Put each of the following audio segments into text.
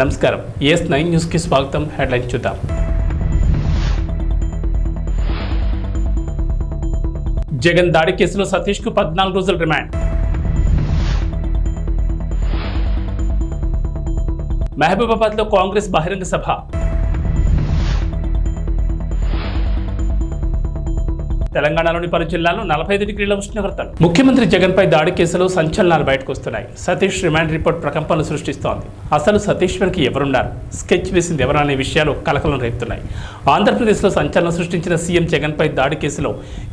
నమస్కారం. ES9 న్యూస్కి స్వాగతం. హెడ్లైన్ చూద్దాం. జగన్ దాడి కేసులో సతీష్కు 14 రోజుల రిమాండ్. మహబూబాబాద్లో కాంగ్రెస్ బహిరంగ సభ. తెలంగాణలోని పలు జిల్లాల్లో 45 డిగ్రీల ఉష్ణోగ్రతలు. ముఖ్యమంత్రి జగన్ పై దాడి కేసులో సంచలనాలు బయటకు వస్తున్నాయి. సతీష్ రిమాండ్ రిపోర్ట్ ప్రకంపనలు సృష్టిస్తోంది. అసలు సతీష్ వెనక ఎవరున్నారు, స్కెచ్ వేసింది ఎవరు అనే విషయాలు కలకలం రేపుతున్నాయి. ఆంధ్రప్రదేశ్లో సంచలనం సృష్టించిన సీఎం జగన్ పై దాడి కేసులో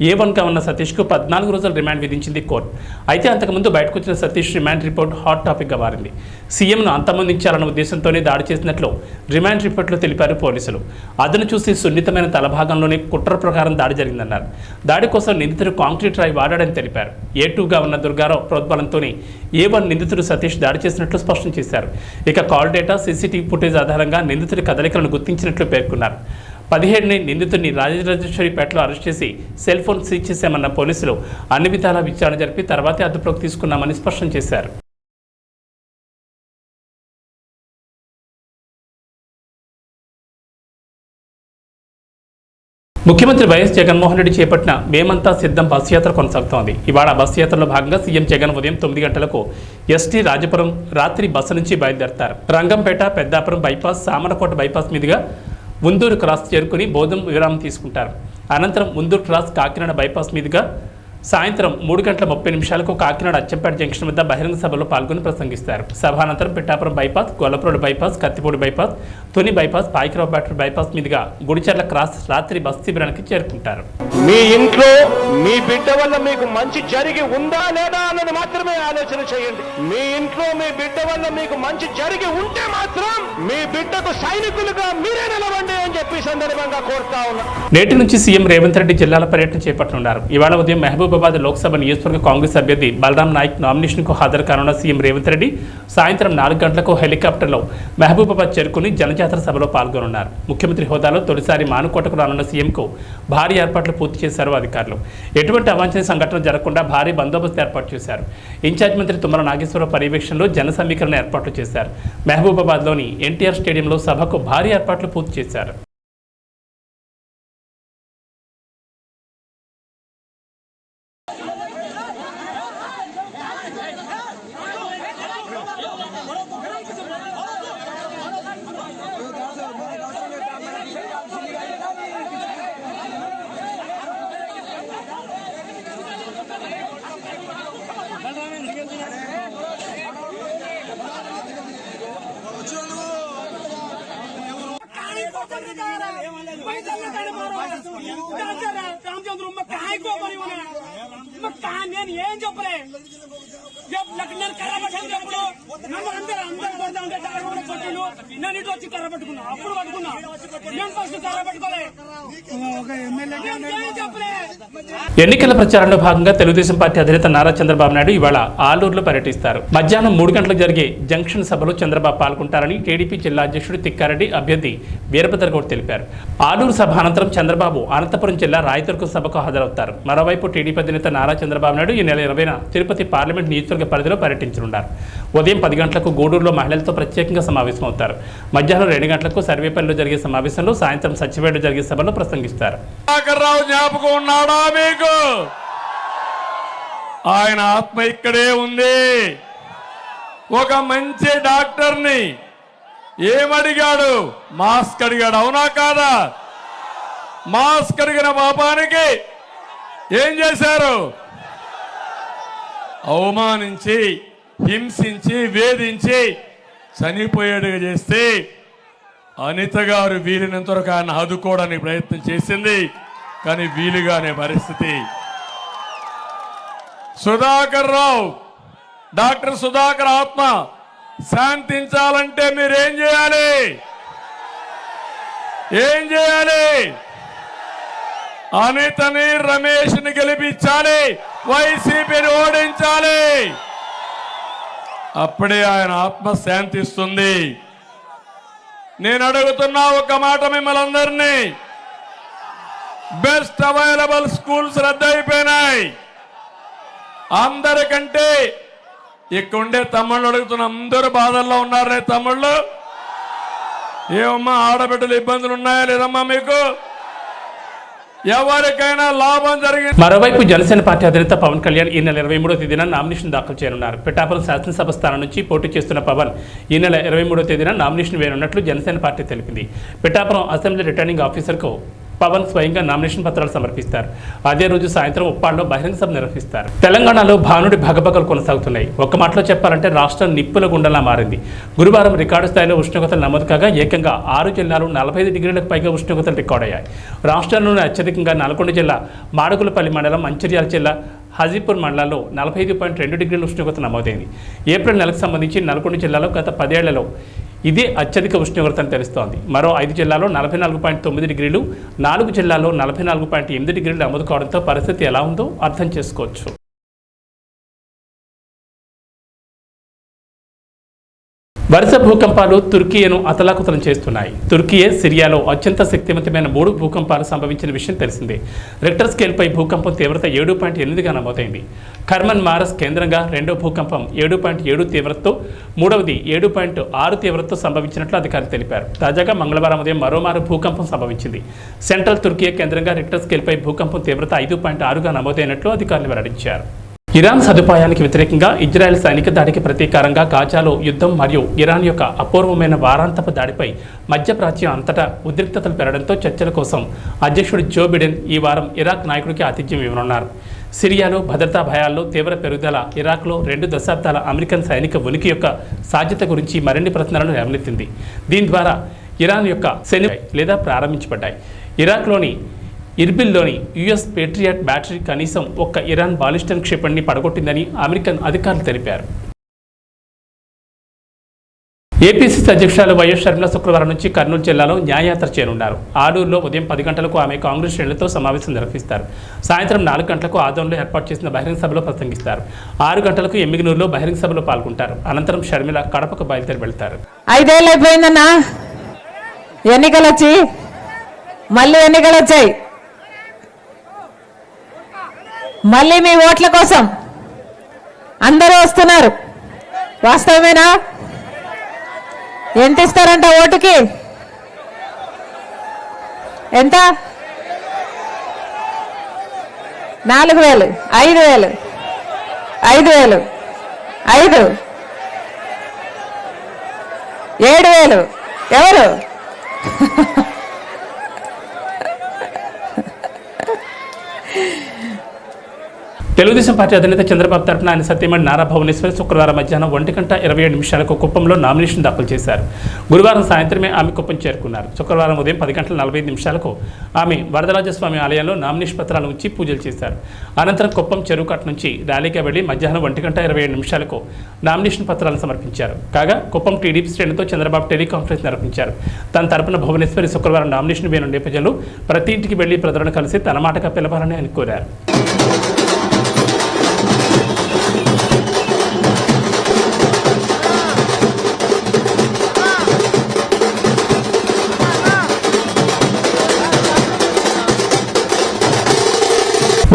A1గా ఉన్న సతీష్కు 14 రోజుల రిమాండ్ విధించింది కోర్టు. అయితే అంతకుముందు బయటకు వచ్చిన సతీష్ రిమాండ్ రిపోర్ట్ హాట్ టాపిక్గా మారింది. సీఎంను అంతమొందించాలన్న ఉద్దేశంతోనే దాడి చేసినట్లు రిమాండ్ రిపోర్ట్లో తెలిపారు పోలీసులు. అదను చూసి సున్నితమైన తలభాగంలోనే కుట్ర ప్రకారం దాడి జరిగిందన్నారు. దాడి కోసం నిందితుడు కాంక్రీట్ రాయి వాడాడని తెలిపారు. A2గా ఉన్న దుర్గారావు ప్రోద్బలంతోనే A1 నిందితుడు సతీష్ దాడి చేసినట్లు స్పష్టం చేశారు. ఇక కాల్ డేటా, CCTV ఫుటేజ్ ఆధారంగా నిందితుడి కదలికలను గుర్తించినట్లు పేర్కొన్నారు. 17ని నిందితుడిని రాజరాజేశ్వరిపేటలో అరెస్ట్ చేసి సెల్ ఫోన్ సీజ్ చేశామన్న పోలీసులు అన్ని విధాలా విచారణ జరిపి తర్వాతే అదుపులోకి తీసుకున్నామని స్పష్టం చేశారు. ముఖ్యమంత్రి వైఎస్ జగన్మోహన్ రెడ్డి చేపట్టిన మేమంతా సిద్ధం బస్సు యాత్ర కొనసాగుతోంది. ఇవాళ బస్సు యాత్రలో భాగంగా సీఎం జగన్ ఉదయం 9 గంటలకు ST రాజపురం రాత్రి బస్సు నుంచి బయలుదేరతారు. రంగంపేట, పెద్దాపురం బైపాస్, సామనకోట బైపాస్ మీదుగా ముందూరు క్రాస్ చేరుకుని భోజనం విరామం తీసుకుంటారు. అనంతరం ముందూరు క్రాస్ కాకినాడ బైపాస్ మీదుగా సాయంత్రం 3:30 కాకినాడ అచ్చంపేట జంక్షన్ వద్ద బహిరంగ సభలో పాల్గొని ప్రసంగిస్తారు. సభ అనంతరం Pithapuram bypass, Gollaprolu bypass, Kathipudi bypass, Tuni bypass, Payakarao బ్యాటరీ బైపాస్ మీదుగా గుడిచెర్ల క్రాస్ రాత్రి బస్ శిబిరానికి చేరుకుంటారు. మీ ఇంట్లో మీ బిడ్డ వల్ల మీకు మంచి జరిగి ఉందా లేదా అన్నది మాత్రమే ఆలోచన చేయండి. మీ ఇంట్లో మీ బిడ్డ వల్ల మీకు మంచి జరిగి ఉంటే మాత్రం మీ బిడ్డకు సైనికులుగా మీరే నిలవండి అని చెప్పి సందర్భంగా కోరుతా ఉన్నా. నేటి నుంచి సీఎం రేవంత్ రెడ్డి జిల్లాల పర్యటన చేపట్టనున్నారు. ఇవాళ ఉదయం మహబూబాబాద్ లోక్సభ నియోజకవర్గ కాంగ్రెస్ అభ్యర్థి బలరాం నాయక్ నామినేషన్కు హాజరు కానున్న సీఎం రేవంత్ రెడ్డి సాయంత్రం 4 గంటలకు హెలికాప్టర్లో మహబూబాబాద్ చేరుకుని జనజాతర సభలో పాల్గొనున్నారు. ముఖ్యమంత్రి హోదాలో తొలిసారి మానుకోటకు రానున్న సీఎంకు భారీ ఏర్పాట్లు పూర్తి చేశారు అధికారులు. ఎటువంటి అవాంఛనీయ సంఘటనలు జరగకుండా భారీ బందోబస్తు ఏర్పాటు చేశారు. ఇన్ఛార్జ్ మంత్రి తుమ్మల నాగేశ్వరరావు పర్యవేక్షణలో జన సమీకరణ ఏర్పాట్లు చేశారు. మహబూబాబాద్లోని NTR స్టేడియంలో సభకు భారీ ఏర్పాట్లు పూర్తి చేశారు. నేను ఏం చెప్పలే నేను కర్ర పట్టాను చెప్పుడు నన్ను అందరు కొడతా ఉంటే కర్ర కొట్టిండు. నేను ఇటు వచ్చి కర్ర పట్టుకున్నా, అప్పుడు పట్టుకున్నా. నేను ఫస్ట్ కర్ర పట్టుకోలే. ఎన్నికల ప్రచారంలో భాగంగా తెలుగుదేశం పార్టీ అధినేత నారా చంద్రబాబు నాయుడు ఇవాళ ఆలూరులో పర్యటిస్తారు. మధ్యాహ్నం 3 గంటలకు జరిగే జంక్షన్ సభలో చంద్రబాబు పాల్గొంటారని టీడీపీ జిల్లా అధ్యక్షుడు తిక్కారెడ్డి, అభ్యర్థి వీరభద్రగౌడ్ తెలిపారు. ఆలూరు సభ అనంతరం చంద్రబాబు అనంతపురం జిల్లా రాయదుర్గం సభకు హాజరవుతారు. మరోవైపు టీడీపీ అధినేత నారా చంద్రబాబు నాయుడు ఈ నెల 20న తిరుపతి పార్లమెంట్ నియోజకవర్గ పరిధిలో పర్యటించనున్నారు. ఉదయం 10 గంటలకు గూడూరులో మహిళలతో ప్రత్యేకంగా సమావేశమవుతారు. మధ్యాహ్నం 2 గంటలకు సర్వేపల్లిలో జరిగే సమావేశంలో, సాయంత్రం సచివేడులో జరిగే సభలో ప్రసంగిస్తారు. జ్ఞాపకం ఉన్నాడా మీకు? ఆయన ఆత్మ ఇక్కడే ఉంది. ఒక మంచి డాక్టర్ని ఏమడిగాడు? మాస్క్ అడిగాడు. అవునా కాదా? మాస్క్ అడిగిన పాపానికి ఏం చేశారు? అవమానించి, హింసించి, వేధించి చనిపోయేట్టుగా చేస్తే అనిత గారు వీలినంత వరకు ఆయన ఆదుకోవడానికి ప్రయత్నం చేసింది. కానీ వీలుగానే పరిస్థితి. సుధాకర్ రావు, డాక్టర్ సుధాకర్ ఆత్మ శాంతించాలంటే మీరేం చేయాలి? ఏం చేయాలి? అనితని, రమేష్ని గెలిపించాలి, వైసీపీని ఓడించాలి. అప్పుడే ఆయన ఆత్మ శాంతిస్తుంది. నేను అడుగుతున్నా ఒక మాట మిమ్మల్ని అందరినీ, బెస్ట్ అవైలబుల్ స్కూల్స్ రద్దయిపోయినాయి. అందరికంటే ఇక్కడ ఉండే తమ్ముళ్ళు అడుగుతున్న, అందరూ బాధల్లో ఉన్నారే తమ్ముళ్ళు, ఏమమ్మా ఆడబిడ్డలు ఇబ్బందులు ఉన్నాయా లేదమ్మా మీకు? ఎవరికైనా లాభం జరిగింది. మరోవైపు జనసేన పార్టీ అధినేత పవన్ కళ్యాణ్ ఈ నెల 23వ తేదీన నామినేషన్ దాఖలు చేయనున్నారు. పిఠాపురం శాసనసభ స్థానం నుంచి పోటీ చేస్తున్న పవన్ ఈ నెల 23వ తేదీన నామినేషన్ వేయనున్నట్లు జనసేన పార్టీ తెలిపింది. పిఠాపురం అసెంబ్లీ రిటర్నింగ్ ఆఫీసర్కు పవన్ స్వయంగా నామినేషన్ పత్రాలు సమర్పిస్తారు. అదే రోజు సాయంత్రం ఉప్పాడలో బహిరంగ సభ నిర్వహిస్తారు. తెలంగాణలో భానుడి భగభగలు కొనసాగుతున్నాయి. ఒక్క మాటలో చెప్పాలంటే రాష్ట్రం నిప్పుల గుండలా మారింది. గురువారం రికార్డు స్థాయిలో ఉష్ణోగ్రతలు నమోదు కాగా ఏకంగా 6 జిల్లాలు 45 డిగ్రీలకు పైగా ఉష్ణోగ్రతలు రికార్డయ్యాయి. రాష్ట్రంలోని అత్యధికంగా నల్గొండ జిల్లా మాడుగులపల్లి మండలం, మంచిర్యాల జిల్లా హాజీపూర్ మండలాల్లో 45.2 డిగ్రీల ఉష్ణోగ్రత నమోదైంది. ఏప్రిల్ నెలకు సంబంధించి నల్గొండ జిల్లాలో గత 10 ఏళ్లలో ఇదే అత్యధిక ఉష్ణోగ్రత అని తెలుస్తోంది. మరో 5 జిల్లాల్లో 44.9 డిగ్రీలు, 4 జిల్లాల్లో 44.8 డిగ్రీలు నమోదు కావడంతో పరిస్థితి ఎలా ఉందో అర్థం చేసుకోవచ్చు. వరుస భూకంపాలు తుర్కియేను అతలాకుతలం చేస్తున్నాయి. తుర్కియే, సిరియాలో అత్యంత శక్తివంతమైన 3 భూకంపాలు సంభవించిన విషయం తెలిసిందే. రిక్టర్ స్కేల్పై భూకంపం తీవ్రత 7.8గా నమోదైంది. ఖర్మన్ మారస్ కేంద్రంగా రెండో భూకంపం 7.7 తీవ్రతతో, మూడవది 7.6 తీవ్రతతో సంభవించినట్లు అధికారులు తెలిపారు. తాజాగా మంగళవారం ఉదయం మరోమారు భూకంపం సంభవించింది. సెంట్రల్ తుర్కియే కేంద్రంగా రిక్టర్ స్కేల్పై భూకంపం తీవ్రత 5.6గా నమోదైనట్లు అధికారులు వెల్లడించారు. ఇరాన్ సదుపాయానికి వ్యతిరేకంగా ఇజ్రాయెల్ సైనిక దాడికి ప్రతీకారంగా గాజాలో యుద్ధం మరియు ఇరాన్ యొక్క అపూర్వమైన వారాంతపు దాడిపై మధ్యప్రాచ్యం అంతటా ఉద్రిక్తతలు పెరగడంతో చర్చల కోసం అధ్యక్షుడు జో బిడెన్ ఈ వారం ఇరాక్ నాయకుడికి ఆతిథ్యం ఇవ్వనున్నారు. సిరియాలో భద్రతా భయాల్లో తీవ్ర పెరుగుదల, ఇరాక్లో 2 దశాబ్దాల అమెరికన్ సైనిక ఉనికి యొక్క సాధ్యత గురించి మరిన్ని ప్రశ్నలను లేవనెత్తింది. దీని ద్వారా ఇరాన్ యొక్క సైన్యం లేదా ప్రారంభించబడ్డాయి. ఇరాక్లోని ఇర్బిల్లోని యుఎస్ పేట్రియాట్ బ్యాటరీ కనీసం ఒక్క ఇరాన్ బాలిస్టిక్ క్షిపణిని పడగొట్టిందని అమెరికన్ అధికారులు తెలిపారు. ఏపీసీసీ అధ్యక్షురాలు వైఎస్ షర్మిల శుక్రవారం నుంచి కర్నూలు జిల్లాలో న్యాయయాత్ర చేయనున్నారు. ఆడూరులో ఉదయం 10 గంటలకు ఆమె కాంగ్రెస్ శ్రేణులతో సమావేశం నిర్వహిస్తారు. సాయంత్రం 4 గంటలకు ఆదోన్లో ఏర్పాటు చేసిన బహిరంగ సభలో ప్రసంగిస్తారు. 6 గంటలకు ఎమ్మిగనూరులో బహిరంగ సభలో పాల్గొంటారు. అనంతరం షర్మిల కడపకు బయలుదేరి వెళ్తారు. 5 ఏళ్ళు అయిపోయిందన్నా, ఎన్నికలు వచ్చి మళ్ళీ ఎన్నికలు వచ్చాయి. మళ్ళీ మీ ఓట్ల కోసం అందరూ వస్తున్నారు. వాస్తవమేనా? ఎంత ఇస్తారంట ఓటుకి? ఎంత? 4,000, 5,000, 5,000, 5, 7,000. ఎవరు? తెలుగుదేశం పార్టీ అధినేత చంద్రబాబు తరఫున ఆయన సత్యమణి నారా భువనేశ్వరి శుక్రవారం మధ్యాహ్నం 1:27 కుప్పంలో నామినేషన్ దాఖలు చేశారు. గురువారం సాయంత్రమే ఆమె కుప్పం చేరుకున్నారు. శుక్రవారం ఉదయం 10:45 ఆమె వరదరాజస్వామి ఆలయంలో నామినేషన్ పత్రాలు ఉంచి పూజలు చేశారు. అనంతరం కుప్పం చెరువు కట్ట నుంచి ర్యాలీగా వెళ్లి మధ్యాహ్నం 1:27 నామినేషన్ పత్రాలను సమర్పించారు. కాగా కుప్పం టీడీపీ శ్రేణులతో చంద్రబాబు టెలికాన్ఫరెన్స్ నిర్వహించారు. తన తరపున భువనేశ్వరి శుక్రవారం నామినేషన్ వేయనున్న నేపథ్యంలో ప్రతి ఇంటికి వెళ్లి ప్రజలను కలిసి తన మాటగా పిలవాలని ఆయన కోరారు.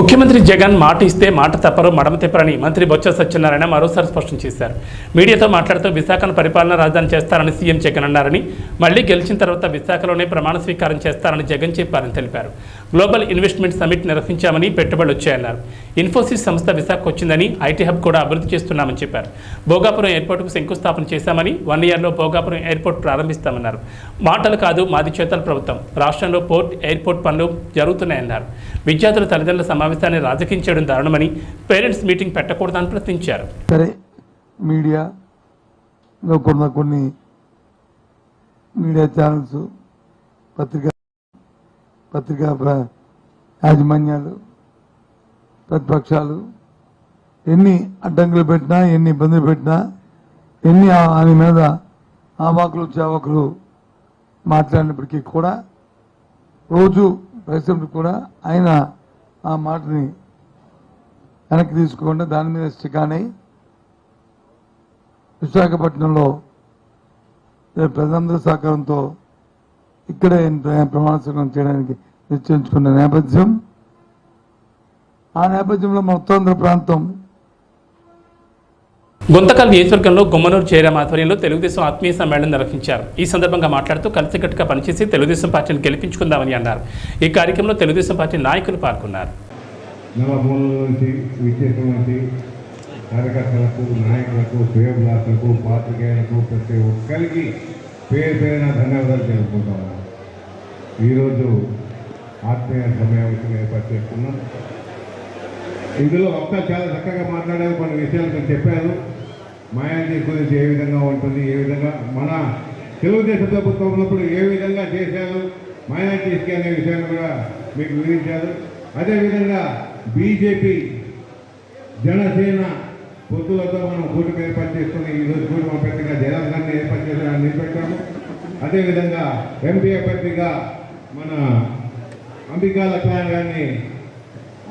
ముఖ్యమంత్రి జగన్ మాట ఇస్తే మాట తప్పరు, మడమ తిప్పరని మంత్రి బొత్స సత్యనారాయణ మరోసారి స్పష్టం చేశారు. మీడియాతో మాట్లాడుతూ విశాఖను పరిపాలనా రాజధాని చేస్తారని సీఎం జగన్ అన్నారని, మళ్లీ గెలిచిన తర్వాత విశాఖలోనే ప్రమాణ స్వీకారం చేస్తారని జగన్ చెప్పారని తెలిపారు. గ్లోబల్ ఇన్వెస్ట్మెంట్ సమిట్ నిర్వహించామని, పెట్టుబడులు వచ్చాయన్నారు. ఇన్ఫోసిస్ సంస్థ విశాఖకు వచ్చిందని, ఐటీ హబ్ కూడా అభివృద్ధి చేస్తున్నామని చెప్పారు. భోగాపురం ఎయిర్పోర్టుకు శంకుస్థాపన చేశామని, 1 ఇయర్లో భోగాపురం ఎయిర్పోర్ట్ ప్రారంభిస్తామన్నారు. మాటలు కాదు, మాది చేతల ప్రభుత్వం. రాష్ట్రంలో పోర్ట్, ఎయిర్పోర్ట్ పనులు జరుగుతున్నాయన్నారు. విద్యార్థుల తల్లిదండ్రుల సమావేశాన్ని రాజకీయం చేయడం దారుణమని, పేరెంట్స్ మీటింగ్ పెట్టకూడదని ప్రశ్నించారు. సరే, మీడియాలో కొన్ని మీడియా ఛానల్స్, పత్రికా యాజమాన్యాలు, ప్రతిపక్షాలు ఎన్ని అడ్డంకులు పెట్టినా, ఎన్ని ఇబ్బందులు పెట్టినా, ఎన్ని ఆయన మీద ఆవాకులు చావకులు మాట్లాడినప్పటికీ కూడా రోజు పరిశ్రమలు కూడా ఆయన ఆ మాటని వెనక్కి తీసుకోకుండా దాని మీద స్టికానై విశాఖపట్నంలో ప్రజలందరి సహకారంతో ఇక్కడే ప్రమాణ స్వీకారం చేయడానికి నిశ్చయించుకున్న నేపథ్యం. ఆ నేపథ్యంలో మన ఉత్తరాంధ్ర ప్రాంతం గుంతకల్ నియోజకవర్గంలో గుమ్మనూరు జయరాం ఆధ్వర్యంలో తెలుగుదేశం ఆత్మీయ సమ్మేళనం నిర్వహించారు. ఈ సందర్భంగా మాట్లాడుతూ కలిసికట్టుగా పనిచేసి తెలుగుదేశం పార్టీని గెలిపించుకుందామని అన్నారు. ఈ కార్యక్రమంలో తెలుగుదేశం పార్టీ నాయకులు పాల్గొన్నారు. నలుమూలల నుంచి విచ్చేటువంటి కార్యకర్తలకు, నాయకులకు, శ్రేయోభిలాషులకు, పాత్రికేయులకు ప్రతి ఒక్కరికి పేరున ధన్యవాదాలు తెలుపుకుంటాము. ఈరోజు ఆత్మీయ సమావేశం ఏర్పాటు చేసుకున్నాం. ఇందులో ఒక్కరు చాలా చక్కగా మాట్లాడారు, కొన్ని విషయాలు నేను చెప్పాను. మాయాజీ గురించి ఏ విధంగా ఉంటుంది, ఏ విధంగా మన తెలుగుదేశం ప్రభుత్వం ఉన్నప్పుడు ఏ విధంగా చేశారు మైనార్టీస్కి అనే విషయాన్ని కూడా మీకు వివరించారు. అదేవిధంగా బీజేపీ జనసేన పొత్తులతో మనం కూటమి ఏర్పాటు చేసుకుని ఈరోజు కూటమి అభ్యర్థిగా జయరాం గారిని ఏర్పాటు చేసి నిలబెట్టాము. అదేవిధంగా ఎంపీ అభ్యర్థిగా మన అంబికా లక్ష్మణ్ గారిని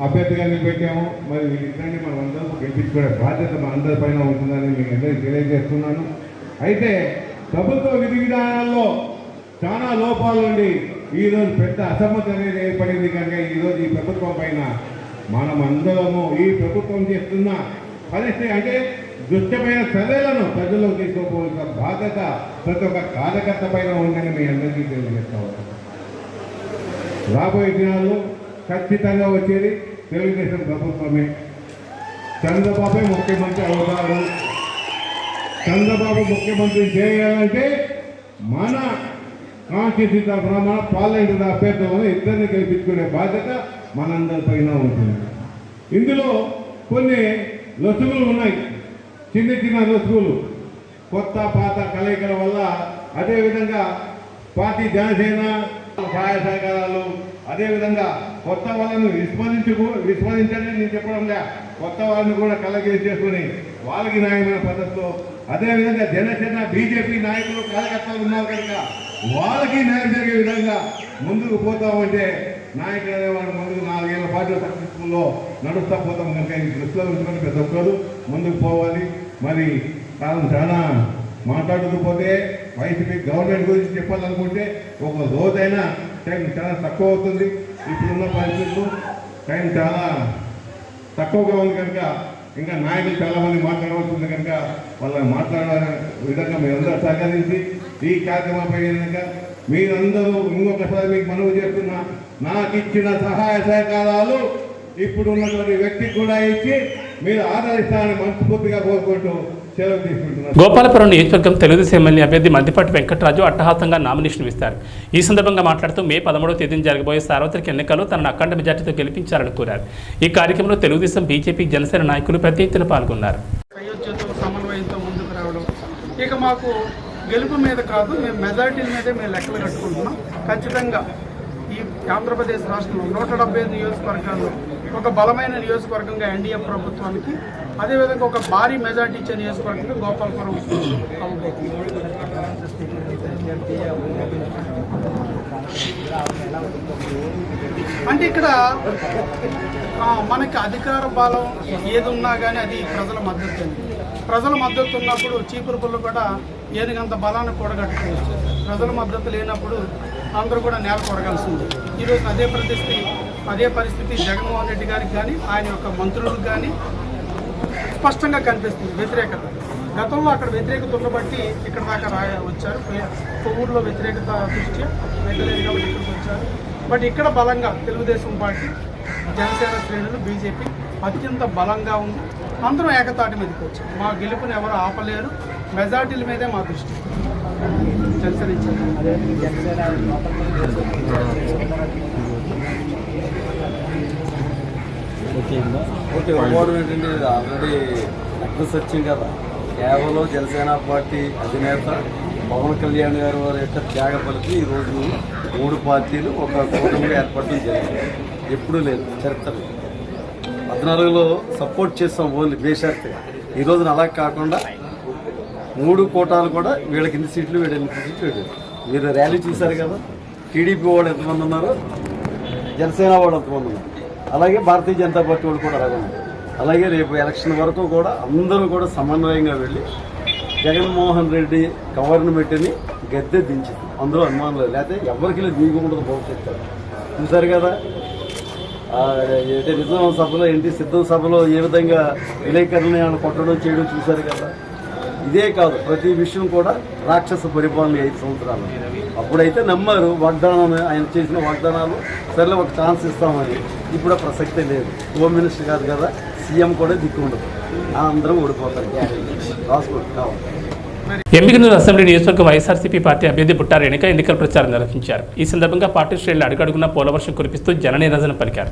అభ్యర్థిగా నిలబెట్టాము. మరి వీళ్ళిద్దరినీ మనం అందరూ గెలిపించుకునే బాధ్యత మన అందరిపైన ఉంటుందని మీకు అందరికీ తెలియజేస్తున్నాను. అయితే ప్రభుత్వ విధి విధానాల్లో చాలా లోపాలు ఉండి ఈరోజు పెద్ద అసమ్మతి అనేది ఏర్పడింది. కనుక ఈరోజు ఈ ప్రభుత్వం పైన మనం అందరము ఈ ప్రభుత్వం చేస్తున్న పరిస్థితి అంటే దుష్టమైన చర్యలను ప్రజల్లో తీసుకోవాల్సిన బాధ్యత ప్రతి ఒక్క కార్యకర్త పైన ఉందని మీ అందరికీ తెలియజేస్తా ఉన్నాను. రాబోయే దినాల్లో ఖచ్చితంగా వచ్చేది తెలుగుదేశం ప్రభుత్వమే. చంద్రబాబు ముఖ్యమంత్రి అవుతారు. చంద్రబాబు ముఖ్యమంత్రి చేయాలంటే మన కాన్స్టిట్యూన్సీ తరఫున మన పార్లమెంటు అభ్యర్థులను ఇద్దరిని గెలిపించుకునే బాధ్యత మనందరిపైన ఉంటుంది. ఇందులో కొన్ని లొసుగులు ఉన్నాయి, చిన్న చిన్న లొసుగులు, కొత్త పాత కలయికల వల్ల. అదేవిధంగా పార్టీ జనసేన సహాయ సహకారాలు, అదేవిధంగా కొత్త వాళ్ళను విస్మరించని నేను చెప్పడం లే, కొత్త వాళ్ళని కూడా కలగేసి చేసుకుని వాళ్ళకి న్యాయమైన పద్ధతిలో, అదేవిధంగా జనసేన బీజేపీ నాయకులు కార్యకర్తలు ఉన్నారు కనుక వాళ్ళకి న్యాయం జరిగే విధంగా ముందుకు పోతామంటే నాయకులు అనేవాడు ముందుకు 4 ఏళ్ల పాటు సక్సెస్ఫుల్లో నడుస్తూ పోతాం. కనుక ఈ దృష్టిలో ఉంచుకొని ప్రతి ఒక్కరు ముందుకు పోవాలి. మరి కాలం చాలా మాట్లాడుతూ పోతే వైసీపీ గవర్నమెంట్ గురించి చెప్పాలనుకుంటే ఒక రోజైనా టైం చాలా తక్కువ అవుతుంది. ఇప్పుడున్న పరిస్థితులు టైం చాలా తక్కువగా ఉంది కనుక ఇంకా నాయకులు చాలామంది మాట్లాడవలసి ఉంది కనుక వాళ్ళని మాట్లాడే విధంగా మీరందరూ సహకరించి ఈ కార్యక్రమంపై కనుక మీరందరూ ఇంకొకసారి మీకు మనవి చేస్తున్నా, నాకు ఇచ్చిన సహాయ సహకారాలు ఇప్పుడు ఉన్నటువంటి వ్యక్తికి కూడా ఇచ్చి మీరు ఆదరిస్తారని మనస్ఫూర్తిగా కోరుకుంటూ సెలవు తీసుకుంటున్నారు. గోపాలపురం నియోజకవర్గం తెలుగుదేశం ఎమ్మెల్యే అభ్యర్థి మందిపాటి వెంకటరాజు అట్టహాసంగా నామినేషన్ ఇస్తారు. ఈ సందర్భంగా మాట్లాడుతూ మే 13వ తేదీన జరగబోయే సార్వత్రిక ఎన్నికల్లో తనను అఖండ మెజార్టీతో గెలిపించారని కోరారు. ఈ కార్యక్రమంలో తెలుగుదేశం, బీజేపీ, జనసేన నాయకులు పెద్ద ఎత్తున పాల్గొన్నారు. సమన్వయంతో ముందుకు రావడం, ఇక మాకు గెలుపు మీద కాదు, మేము మెజారిటీల మీదే మేము లెక్కలు కట్టుకుంటున్నాం. ఖచ్చితంగా ఈ ఆంధ్రప్రదేశ్ రాష్ట్రంలో 175 నియోజకవర్గాల్లో ఒక బలమైన నియోజకవర్గంగా ఎన్డీఏ ప్రభుత్వానికి, అదేవిధంగా ఒక భారీ మెజార్టీ ఇచ్చే నియోజకవర్గంగా గోపాలపురం అంటే ఇక్కడ మనకి అధికార బలం ఏది ఉన్నా కానీ అది ప్రజల మద్దతు. ప్రజల మద్దతు ఉన్నప్పుడు చీపురుపుల్లో కూడా ఏనుగంత బలాన్ని కూడగట్టుకోవచ్చు. ప్రజల మద్దతు లేనప్పుడు అందరూ కూడా నేల కొరగాల్సింది. ఈరోజు అదే పరిస్థితి జగన్మోహన్ రెడ్డి గారికి కానీ ఆయన యొక్క మంత్రులకు కానీ స్పష్టంగా కనిపిస్తుంది వ్యతిరేకత. గతంలో అక్కడ వ్యతిరేకత ఉండబట్టి ఇక్కడ దాకా వచ్చారు. కొవ్వూరులో వ్యతిరేకత దృష్ట్యా వెళ్ళలేదు కాబట్టి ఇక్కడికి వచ్చారు. బట్ ఇక్కడ బలంగా తెలుగుదేశం పార్టీ, జనసేన శ్రేణులు, బీజేపీ అత్యంత బలంగా ఉంది. అందరూ ఏకతాటి మీదకి వచ్చారు. మా గెలుపుని ఎవరు ఆపలేరు. మెజార్టీల మీదే మా దృష్టి. గవర్నమెంట్ ఏంటంటే ఆల్రెడీ అడ్రస్ వచ్చింది కదా. కేవలం జనసేన పార్టీ అధినేత పవన్ కళ్యాణ్ గారు వారి యొక్క త్యాగ ఫలితం ఈరోజు 3 పార్టీలు ఒక కూటమిగా ఏర్పడడం జరిగింది. ఎప్పుడూ లేదు చరిత్రలో. 14లో సపోర్ట్ చేస్తాం ఓన్లీ బేషరతుగా. ఈ రోజున అలా కాకుండా 3 కోటాలు కూడా వీళ్ళకి ఎన్ని సీట్లు, వీళ్ళు ఎన్ని సీట్లు వీళ్ళు. మీరు ర్యాలీ చూశారు కదా, టీడీపీ వాడు ఎంతమంది ఉన్నారు, జనసేన వాడు ఎంతమంది ఉన్నారు, అలాగే భారతీయ జనతా పార్టీ వాడు కూడా అలాగే ఉన్నారు. అలాగే రేపు ఎలక్షన్ వరకు కూడా అందరూ కూడా సమన్వయంగా వెళ్ళి జగన్మోహన్ రెడ్డి గవర్నమెంట్ని గద్దె దించింది. అందులో అనుమానం లేదు. లేకపోతే ఎవరికి లేదు, మీకు ఉండదు భవిష్యత్తు. చూశారు కదా నిజాం సభలో సిద్ధం సభలో ఏ విధంగా విలేకరులని కొట్టడం చేయడం చూశారు కదా. ఇదే కాదు ప్రతి విషయం కూడా రాక్షస పరిపాలన 5 సంవత్సరాలు. అప్పుడైతే నమ్మారు వాగ్దానం, ఆయన చేసిన వాగ్దానాలు, సరే ఒక ఛాన్స్ ఇస్తామని. ఇప్పుడు ఆ ప్రసక్తే లేదు. హోమ్ మినిస్టర్ కాదు కదా, సీఎం కూడా దిక్కు ఉండదు. అందరూ ఓడిపోతారు. రాసుకోండి కావాలి. ఎమ్మిగనూరు అసెంబ్లీ నియోజకవర్గ వైఎస్ఆర్సీపీ పార్టీ అభ్యర్థి బుట్టా రేణుక ఎన్నికల ప్రచారం నిర్వహించారు. ఈ సందర్భంగా పార్టీ శ్రేణులు అడుగడుగున పోలవర్షం కురిపిస్తూ జననిరసన పలికారు.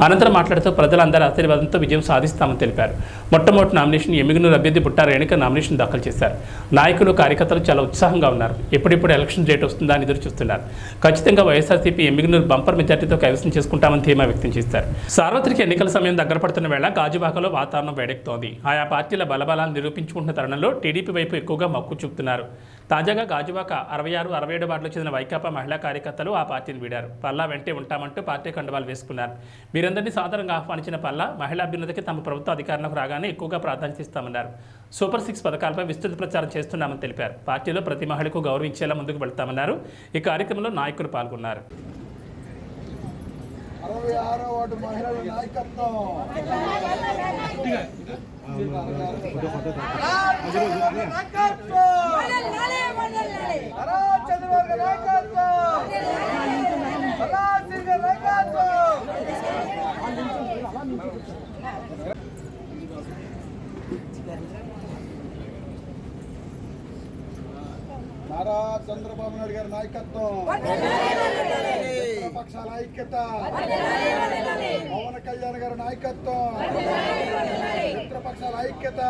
అనంతరం మాట్లాడుతూ ప్రజలందరి ఆశీర్వాదంతో విజయం సాధిస్తామని తెలిపారు. మొట్టమొదటి నామినేషన్ ఎమ్మిగనూరు అభ్యర్థి బుట్టా రేణుక నామినేషన్ దాఖలు చేశారు. నాయకులు కార్యకర్తలు చాలా ఉత్సాహంగా ఉన్నారు. ఎప్పుడెప్పుడు ఎలక్షన్ డేట్ వస్తుందా అని ఎదురు చూస్తున్నారు. ఖచ్చితంగా వైఎస్ఆర్సీపీ ఎమ్మిగనూరు బంపర్ మెజార్టీతో కైవసం చేసుకుంటామని ధీమా వ్యక్తం చేశారు. సార్వత్రిక ఎన్నికల సమయం దగ్గర పడుతున్న వేళ గాజువాకలో వాతావరణం వేడెక్కుతోంది. ఆయా పార్టీల బలబలాలను నిరూపించుకుంటున్న తరుణంలో టీడీపీ వైపు ఎక్కువగా మక్కువ చూపుతున్నారు. తాజాగా గాజువాక 66, 67 వార్డులో చెందిన వైకాపా మహిళా కార్యకర్తలు ఆ పార్టీని వీడారు. పల్లా వెంటే ఉంటామంటూ పార్టీ కండువాలు వేసుకున్నారు. వీరందరినీ సాధారణంగా ఆహ్వానించిన పల్లా మహిళా అభ్యున్నతికి తమ ప్రభుత్వ అధికారంలోకి రాగానే ఎక్కువగా ప్రాధాన్యత ఇస్తామన్నారు. సూపర్ 6 పథకాలపై విస్తృత ప్రచారం చేస్తున్నామని తెలిపారు. పార్టీలో ప్రతి మహిళకు గౌరవించేలా ముందుకు వెళ్తామన్నారు. ఈ కార్యక్రమంలో నాయకులు పాల్గొన్నారు. 66వ వార్డు మహిళల నాయకత్వం నారా చంద్రబాబు నాయుడు గారి నాయకత్వం, పక్షాల ఐక్యత, పవన్ కళ్యాణ్ గారి నాయకత్వం, మిత్రపక్షాల ఐక్యత,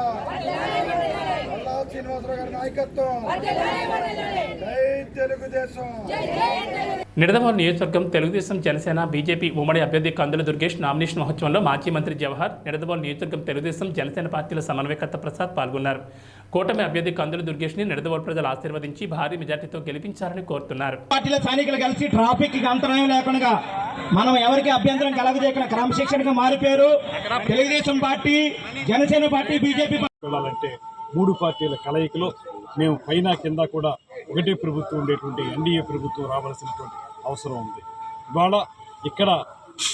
మల్లా శ్రీనివాసరావు గారి నాయకత్వం. జై తెలుగుదేశం. నిడదవోలు నియోజకవర్గం తెలుగుదేశం, జనసేన, బీజేపీ ఉమ్మడి అభ్యర్థి కందుల దుర్గేష్ నామినేషన్ మహోత్సవంలో మాజీ మంత్రి జవహర్, నిడదవోలు నియోజకవర్గం తెలుగుదేశం, జనసేన పార్టీల సమన్వయకర్త ప్రసాద్ పాల్గొన్నారు. కూటమి అభ్యర్థి కందుల దుర్గేష్ని నిడదవోలు ప్రజలు ఆశీర్వదించి భారీ మెజార్టీతో గెలిపించారని కోరుతున్నారు. పార్టీల సైనికులు కలిసి ట్రాఫిక్ అంతరాయం లేకుండా మనం ఎవరికి అభ్యంతరం కలగజేయకుండా క్రమశిక్షణగా మారిపోయారు. Telugu Desam party, Janasena party, BJP అంటే 3 పార్టీల కలయికలో మేము పైన కింద కూడా ఒకటే ప్రభుత్వం ఉండేటువంటి ఎన్డీఏ ప్రభుత్వం రావాల్సినటువంటి అవసరం ఉంది. ఇవాళ ఇక్కడ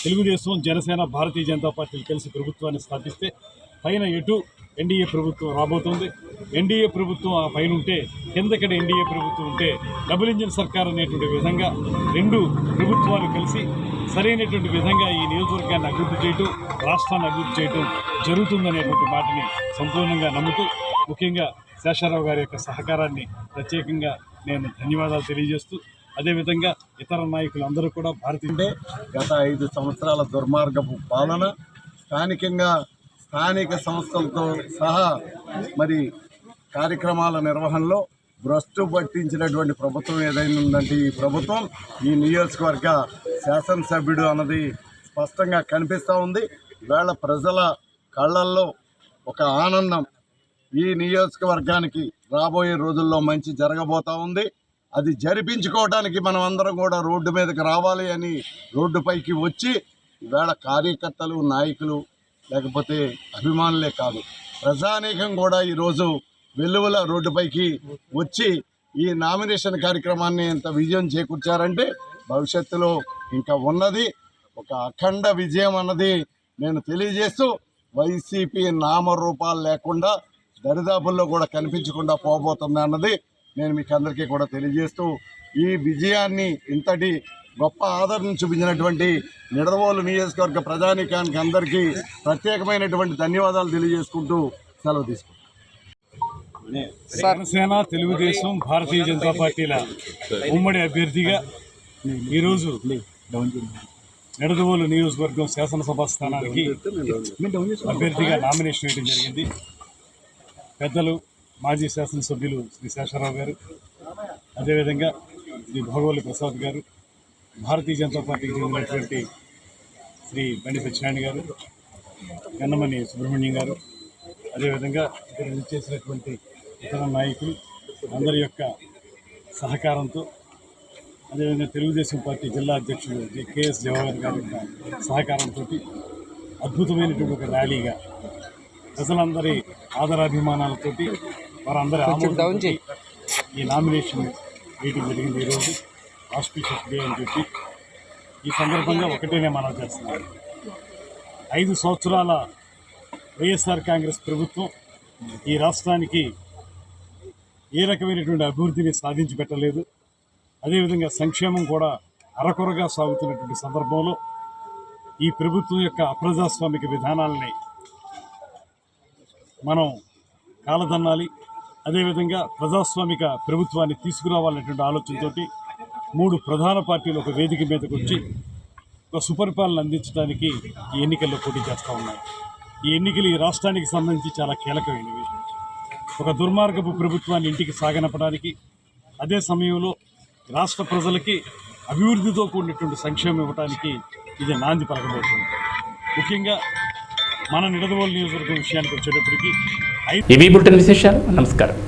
తెలుగుదేశం, జనసేన, భారతీయ జనతా పార్టీలు కలిసి ప్రభుత్వాన్ని స్థాపిస్తే పైన ఎటు ఎన్డీఏ ప్రభుత్వం రాబోతుంది. ఎన్డీఏ ప్రభుత్వం ఆ పైన ఉంటే కిందక్కడ ఎన్డీఏ ప్రభుత్వం ఉంటే డబుల్ ఇంజిన్ సర్కార్ అనేటువంటి విధంగా 2 ప్రభుత్వాలు కలిసి సరైనటువంటి విధంగా ఈ నియోజకవర్గాన్ని అభివృద్ధి చేయటం, రాష్ట్రాన్ని అభివృద్ధి చేయటం జరుగుతుందనేటువంటి మాటని సంపూర్ణంగా నమ్ముతూ ముఖ్యంగా శేషారావు గారి యొక్క సహకారాన్ని ప్రత్యేకంగా నేను ధన్యవాదాలు తెలియజేస్తూ, అదేవిధంగా ఇతర నాయకులందరూ కూడా భారతీయ గత 5 సంవత్సరాల దుర్మార్గపు పాలన, స్థానిక సంస్థలతో సహా మరి కార్యక్రమాల నిర్వహణలో భ్రష్టు పట్టించినటువంటి ప్రభుత్వం ఏదైనా ఉందంటే ఈ ప్రభుత్వం, ఈ నియోజకవర్గ శాసనసభ్యుడు అన్నది స్పష్టంగా కనిపిస్తూ ఉంది. వేళ ప్రజల కళ్ళల్లో ఒక ఆనందం. ఈ నియోజకవర్గానికి రాబోయే రోజుల్లో మంచి జరగబోతూ ఉంది. అది జరిపించుకోవడానికి మనం అందరం కూడా రోడ్డు మీదకి రావాలి అని రోడ్డుపైకి వచ్చి ఈవేళ కార్యకర్తలు, నాయకులు, లేకపోతే అభిమానులే కాదు ప్రజానీకం కూడా ఈరోజు వెలువల రోడ్డుపైకి వచ్చి ఈ నామినేషన్ కార్యక్రమాన్ని ఎంత విజయం చేకూర్చారంటే భవిష్యత్తులో ఇంకా ఉన్నది ఒక అఖండ విజయం అన్నది నేను తెలియజేస్తూ, వైసీపీ నామరూపాలు లేకుండా దరిదాపుల్లో కూడా కనిపించకుండా పోబోతుంది అన్నది నేను మీకు అందరికీ కూడా తెలియజేస్తూ, ఈ విజయాన్ని ఇంతటి గొప్ప ఆదరణ చూపించినటువంటి నిడదవోలు నియోజకవర్గ ప్రజానీకానికి అందరికీ ప్రత్యేకమైనటువంటి ధన్యవాదాలు తెలియజేసుకుంటూ సెలవు తీసుకుంటాం. జనసేన, తెలుగుదేశం, భారతీయ జనతా పార్టీల ఉమ్మడి అభ్యర్థిగా ఈరోజు నిడదవోలు నియోజకవర్గం శాసనసభ స్థానానికి అభ్యర్థిగా నామినేషన్ వేయడం జరిగింది. పెద్దలు మాజీ శాసనసభ్యులు శ్రీ శేషారావు గారు, అదేవిధంగా శ్రీ భోగవల్లి ప్రసాద్ గారు, భారతీయ జనతా పార్టీకి చెందినటువంటి శ్రీ బండి సత్యనారాయణ గారు, గన్నమని సుబ్రహ్మణ్యం గారు, అదేవిధంగా ఇక్కడ చేసినటువంటి ఇతర నాయకులు అందరి యొక్క సహకారంతో, అదేవిధంగా తెలుగుదేశం పార్టీ జిల్లా అధ్యక్షుడు కేఎస్ జవహర్ గారి యొక్క సహకారంతో అద్భుతమైనటువంటి ఒక ర్యాలీగా ప్రజలందరి ఆదరాభిమానాలతోటి వారందరి ఆమోదంతో ఈ నామినేషన్ వేయడం జరిగింది. ఈరోజు ఆస్పిషియస్ డే అని చెప్పి ఈ సందర్భంగా ఒకటేనే మనం చేస్తున్నాం. 5 సంవత్సరాల వైఎస్ఆర్ కాంగ్రెస్ ప్రభుత్వం ఈ రాష్ట్రానికి ఏ రకమైనటువంటి అభివృద్ధిని సాధించి పెట్టలేదు. అదేవిధంగా సంక్షేమం కూడా అరకొరగా సాగుతున్నటువంటి సందర్భంలో ఈ ప్రభుత్వం యొక్క అప్రజాస్వామిక విధానాలని మనం కాలదన్నాలి. అదేవిధంగా ప్రజాస్వామిక ప్రభుత్వాన్ని తీసుకురావాలనేటువంటి ఆలోచనతోటి 3 ప్రధాన పార్టీలు ఒక వేదిక మీదకి వచ్చి ఒక సుపరిపాలన అందించడానికి ఈ ఎన్నికల్లో పోటీ చేస్తూ ఉన్నాయి. ఈ ఎన్నికలు ఈ రాష్ట్రానికి సంబంధించి చాలా కీలకమైనవి. ఒక దుర్మార్గపు ప్రభుత్వాన్ని ఇంటికి సాగనపడానికి, అదే సమయంలో రాష్ట్ర ప్రజలకి అభివృద్ధితో కూడినటువంటి సంక్షేమం ఇవ్వడానికి ఇది నాంది పలకబోతుంది. ముఖ్యంగా మన నిడదవోలు నియోజకవర్గం విషయానికి వచ్చేటప్పటికి ఇవి బులెటిన్ విశేషాలు. నమస్కారం.